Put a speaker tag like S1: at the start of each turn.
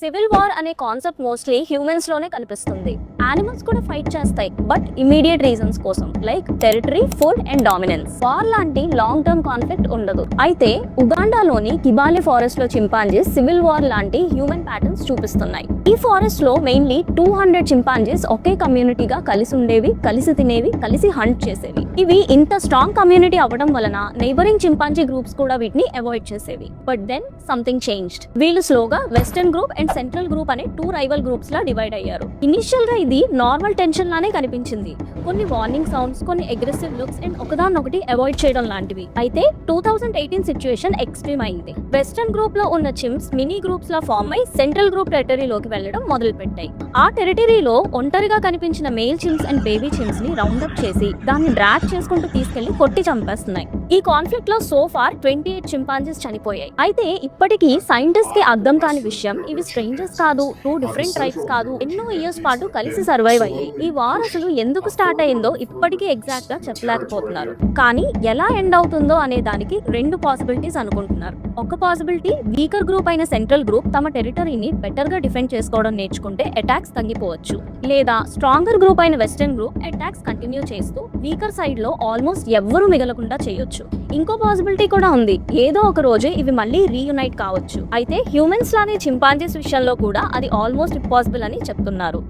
S1: Civil war అనే concept mostly humans లోనే కనిపిస్తుంది. యానిమల్స్ కూడా ఫైట్ చేస్తాయి, బట్ ఇమీడియట్ రీజన్స్ కోసం, like territory, food and dominance. War లాంటి లాంగ్ టర్మ్ కాన్ఫ్లిక్ట్ ఉండదు. అయితే ఉగాండాలోని కిబాలి ఫారెస్ట్ లో చింపాంజీస్ సివిల్ వార్ లాంటి హ్యూమన్ ప్యాటర్న్స్ చూపిస్తున్నాయి. ఈ ఫారెస్ట్ లో మెయిన్లీ 200 చింపాంజీస్ ఒకే కమ్యూనిటీగా కలిసి ఉండేవి, కలిసి తినేవి, కలిసి హంట్ చేసేవి. ఇవి ఇంత స్ట్రాంగ్ కమ్యూనిటీ అవ్వడం వలన నైబరింగ్ చింపాంజీ గ్రూప్స్ కూడా వీటిని అవాయిడ్ చేసేవి. But then something changed. వీళ్ళు స్లోగా western group and central group అనే 2 రైవల్ గ్రూప్స్ లా డివైడ్ అయ్యారు. ఇనిషియల్ గా ఇది నార్మల్ టెన్షన్ లానే కనిపించింది. కొన్ని వార్నింగ్ సౌండ్స్, కొన్ని అగ్రెసివ్ లుక్స్ అండ్ ఒకదాన్నొకటి అవాయిడ్ చేయడం లాంటివి. అయితే 2018 సిచ్యువేషన్ ఎక్స్ట్రీమ్ అయింది. వెస్టర్న్ గ్రూప్ లో ఉన్న చిమ్స్ మినీ గ్రూప్స్ లా ఫార్మ్ అయి సెంట్రల్ గ్రూప్ టెరిటరీలోకి వెళ్లడం మొదలు పెట్టాయి. ఆ టెరిటరీలో ఒంటరిగా కనిపించిన మేల్ చిమ్స్ అండ్ బేబీ చిమ్స్ ని రౌండ్ అప్ చేసి దాన్ని డ్రాగ్ చేసుకుంటూ తీసుకెళ్లి కొట్టి చంపేస్తున్నాయి. ఈ కాన్ఫ్లిక్ట్ లో సో ఫార్ 28 చింపాంజీస్ చనిపోయాయి. అయితే ఇప్పటికీ సైంటిస్ట్ కి అర్థం కాని విషయం, ఇవి స్ట్రేంజర్స్ కాదు, 2 డిఫరెంట్ ట్రైబ్స్ కాదు, ఎన్నో ఇయర్స్ పాటు కలిసి సర్వైవ్ అయ్యాయి. ఈ వార్ అసలు ఎందుకు స్టార్ట్ అయిందో ఇప్పటికీ ఎగ్జాక్ట్ గా చెప్పలేకపోతున్నారు. కానీ ఎలా ఎండ్ అవుతుందో అనే దానికి 2 పాసిబిలిటీస్ అనుకుంటున్నారు. ఒక పాసిబిలిటీ, వీకర్ గ్రూప్ అయిన సెంట్రల్ గ్రూప్ తమ టెరిటరీని బెటర్ గా డిఫెండ్ చేసుకోవడం నేర్చుకుంటే అటాక్స్ తగ్గిపోవచ్చు. లేదా స్ట్రాంగర్ గ్రూప్ అయిన వెస్టర్న్ గ్రూప్ అటాక్స్ కంటిన్యూ చేస్తూ వీకర్ సైడ్ లో ఆల్మోస్ట్ ఎవ్వరూ మిగలకుండా చేయొచ్చు. ఇంకో పాసిబిలిటీ కూడా ఉంది, ఏదో ఒక రోజు ఇవి మళ్ళీ రీయునైట్ కావచ్చు. అయితే హ్యూమన్స్ లానే చింపాంజీస్ విషయంలో కూడా అది ఆల్మోస్ట్ ఇంపాసిబుల్ అని చెప్తున్నారు.